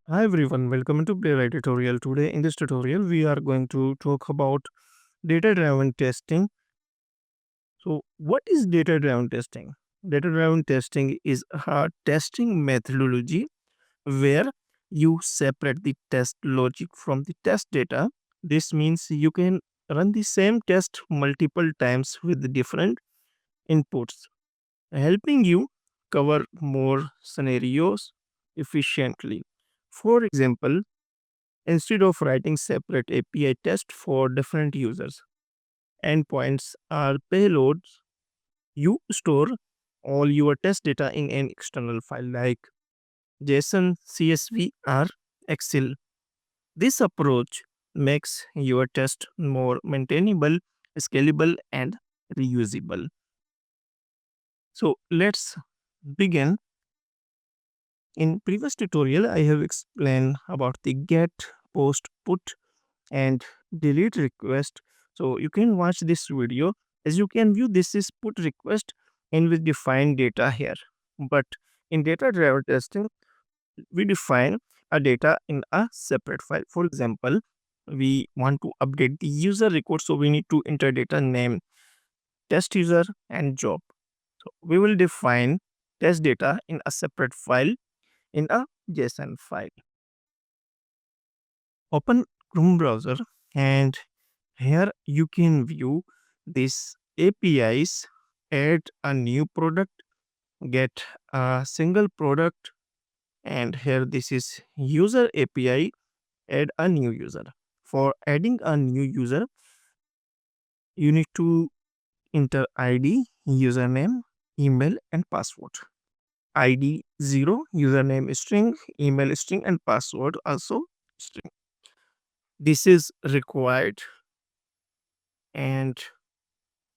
Hi everyone, welcome to Playwright tutorial. Today in this tutorial we are going to talk about data-driven testing. So what is data-driven testing? Data-driven testing is a testing methodology where you separate the test logic from the test data. This means you can run the same test multiple times with different inputs, helping you cover more scenarios efficiently. For example, instead of writing separate API tests for different users, endpoints, or payloads, you store all your test data in an external file like JSON, CSV, or Excel. This approach makes your test more maintainable, scalable, and reusable. So let's begin. In previous tutorial, I have explained about the get, post, put, and delete request. So you can watch this video. As you can view, this is put request and we define data here. But in data driver testing, we define a data in a separate file. For example, we want to update the user record, so we need to enter data name, test user, and job. So we will define test data in a separate file in a JSON file. Open Chrome browser, and here you can view these APIs, add a new product, get a single product, and here this is user API, add a new user. For adding a new user, you need to enter ID, username, email, and password. ID 0, username string, email string, and password also string. This is required, and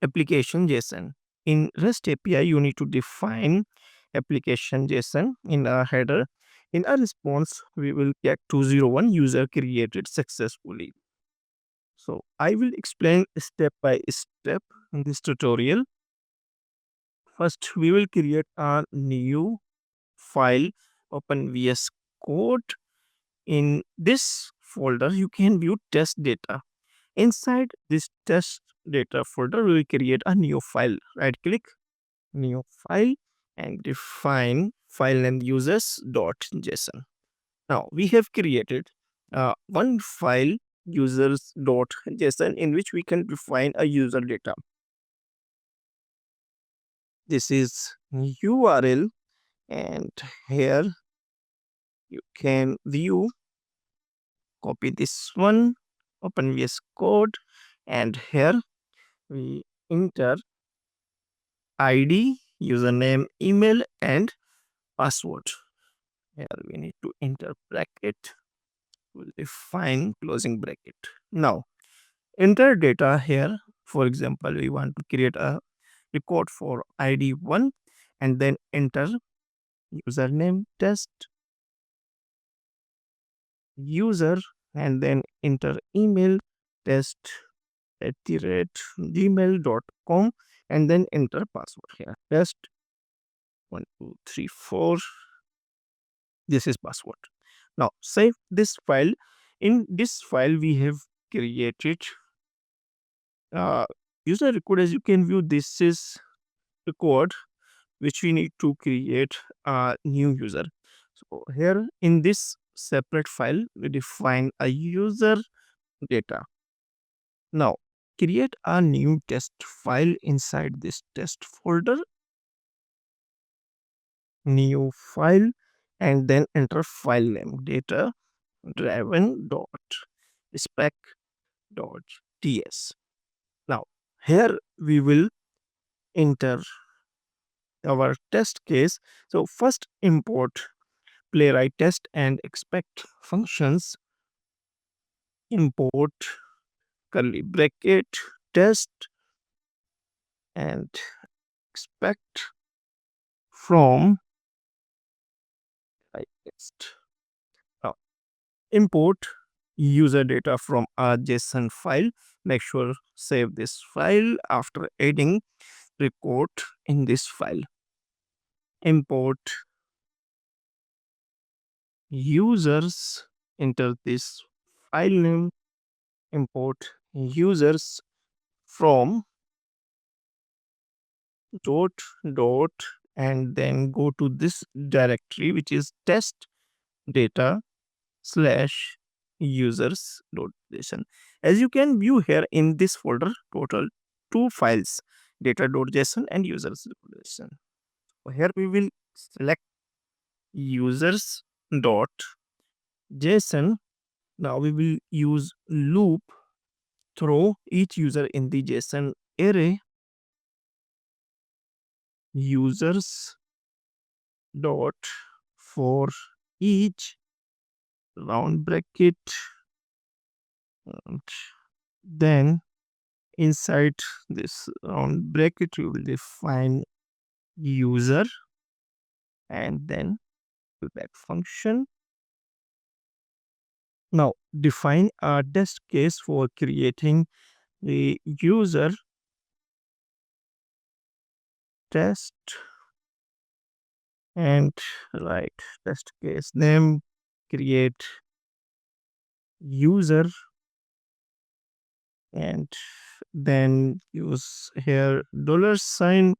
application JSON. In REST API, you need to define application JSON in a header. In a response, we will get 201 user created successfully. So I will explain step by step in this tutorial. First, we will create a new file, open VS Code. In this folder, you can view test data. Inside this test data folder, we will create a new file. Right click, new file, and define file name users.json. Now we have created one file users.json in which we can define a user data. This is URL, and here you can view, copy this one, open VS Code, and here we enter ID, username, email, and password. Here we need to enter bracket, will define closing bracket. Now enter data here. For example, we want to create a record for ID 1 and then enter username test user and then enter email test at the rate gmail.com and then enter password here. Test 1234. This is password. Now save this file. In this file, we have created uh, user record. As you can view, this is record which we need to create a new user. So here in this separate file, we define a user data. Now create a new test file inside this test folder, new file, and then enter file name data driven dot spec dot ts. Now here we will enter our test case. So first import playwright test and expect functions, import curly bracket test and expect from test. Now import user data from a JSON file. Make sure save this file after adding record in this file. Import users, enter this file name, import users from dot and then go to this directory which is test data slash users dot json. As you can view here in this folder, total two files, data.json and users.json. So here we will select users.json. Now we will use loop, throw each user in the JSON array, users dot for each round bracket, and then inside this round bracket we will define user and then back function. Now define a test case for creating the user test and write test case name, create user, and then use here dollar sign.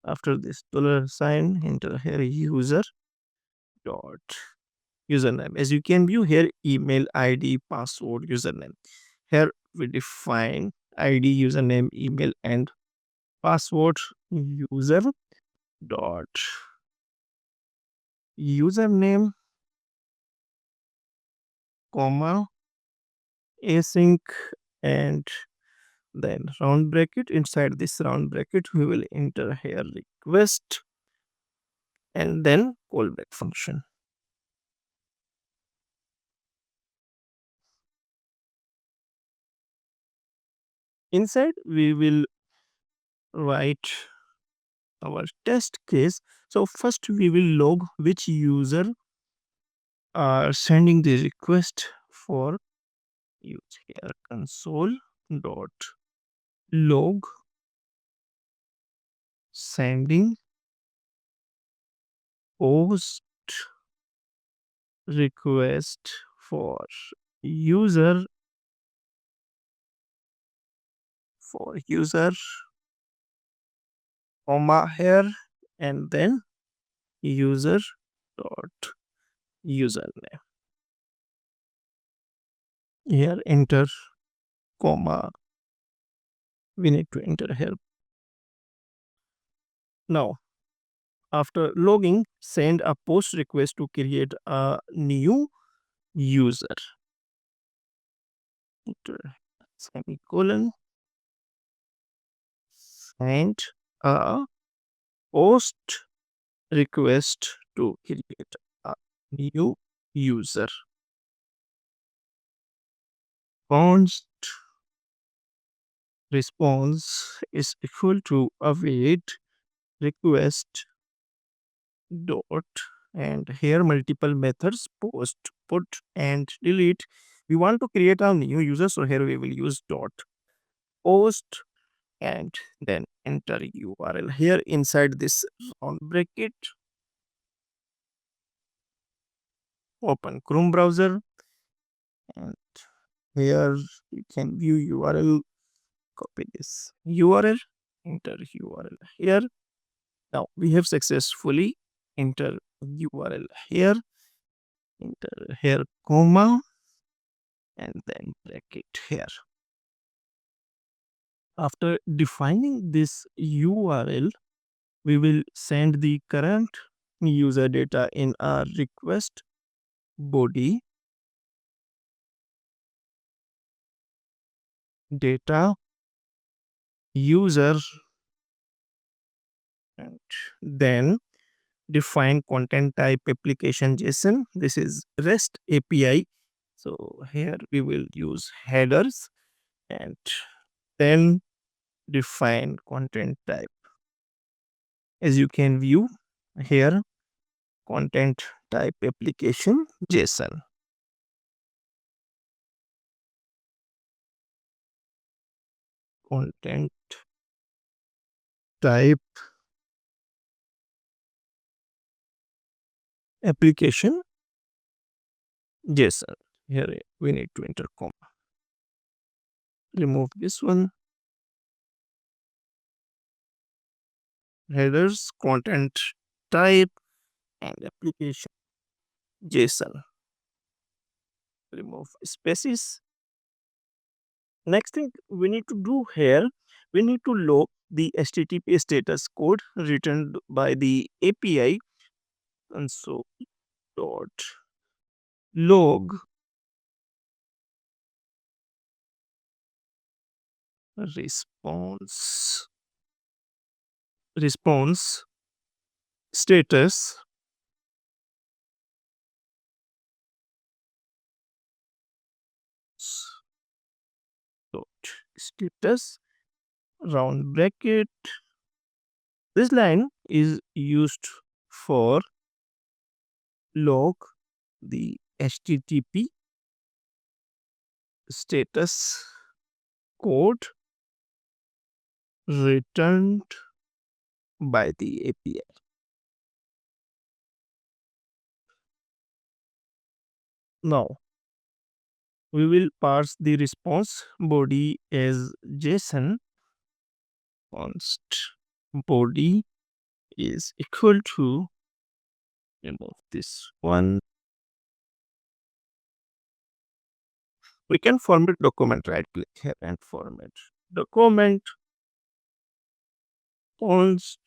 After this dollar sign, enter here user dot username. As you can view here, email ID, password, username. Here we define ID, username, email, and password. User dot username, comma, async, and then round bracket. Inside this round bracket we will enter here request and then callback function. Inside we will write our test case. So first we will log which user are sending the request for use. Here console dot log sending post request for user comma here and then user dot username. Here enter comma, we need to enter here. Now after logging, send a post request to create a new user. Enter semicolon, send a post request to create a new user. Const response is equal to await request dot, and here multiple methods post, put, and delete. We want to create a new user, so here we will use dot post and then enter URL here inside this round bracket. Open Chrome browser and here you can view URL. Copy this URL, enter URL here. Now we have successfully enter URL here, enter here comma and then bracket here. After defining this URL, we will send the current user data in our request body data user, and then define content type application JSON. This is REST API. So here we will use headers and then define content type. As you can view here, content type application JSON. Content type application JSON. Here we need to enter comma. Remove this one. Headers, content type, and application. JSON. Remove spaces. Next thing we need to do here, we need to log the HTTP status code returned by the API. And so dot log response status dot status round bracket. This line is used for log the HTTP status code returned by the API. Now we will parse the response body as JSON. Const body is equal to, remove this one. We can format document, right click here and format document. Const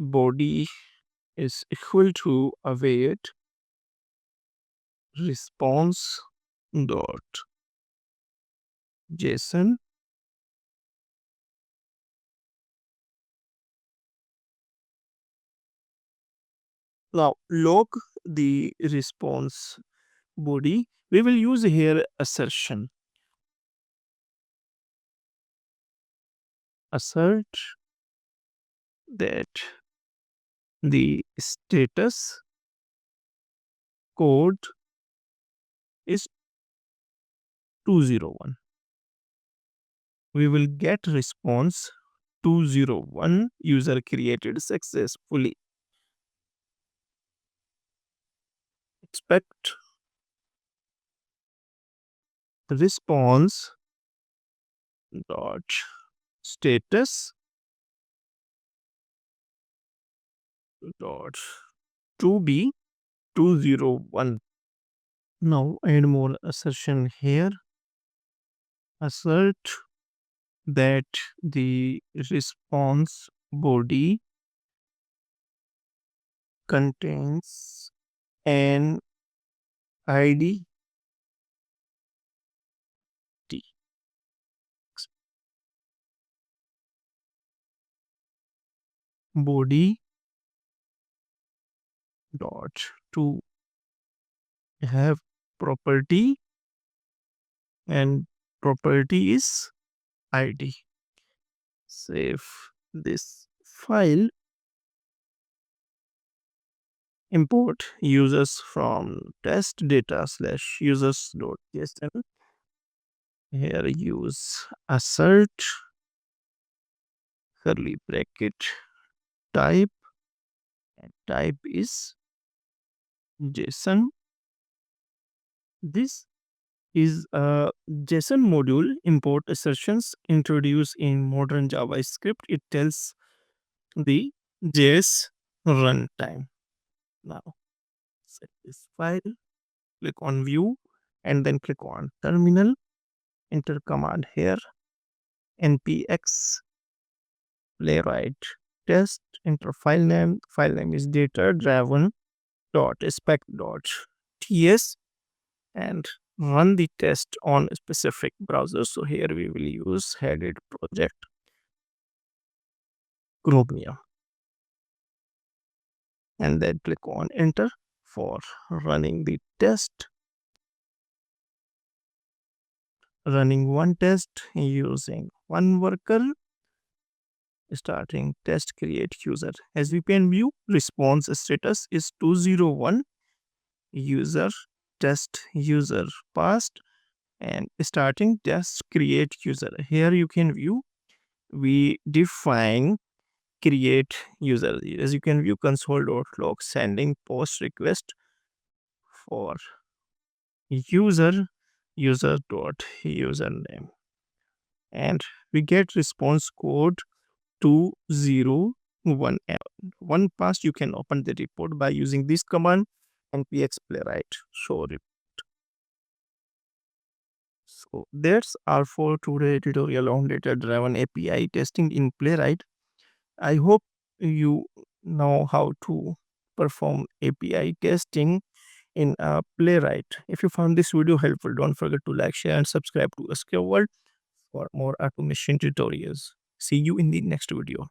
body is equal to await response dot JSON. Now log the response body. We will use here assertion. Assert that the status code is 201. We will get response 201 user created successfully. Expect response dot status dot to be 201. Now add more assertion here. Assert that the response body contains an ID T. Body dot to have property, and property is ID. Save this file. Import users from test data slash users.json. Here use assert curly bracket type, and type is JSON. This is a JSON module import assertions introduced in modern JavaScript. It tells the JS runtime. Now set this file, click on view, and then click on terminal. Enter command here, npx playwright test. Enter file name. File name is data driven .spec.ts, and run the test on a specific browser. So here we will use headed project Chromium, and then click on enter for running the test. Running one test using one worker. Starting test create user. As we can view, response status is 201. User test user passed, and starting test create user. Here you can view we define create user. As you can view console.log sending post request for user dot username, and we get response code 201. One pass, you can open the report by using this command npx playwright show report. So that's all for today tutorial on data driven API testing in Playwright. I hope you know how to perform API testing in Playwright. If you found this video helpful, don't forget to like, share, and subscribe to SK World for more automation tutorials. See you in the next video.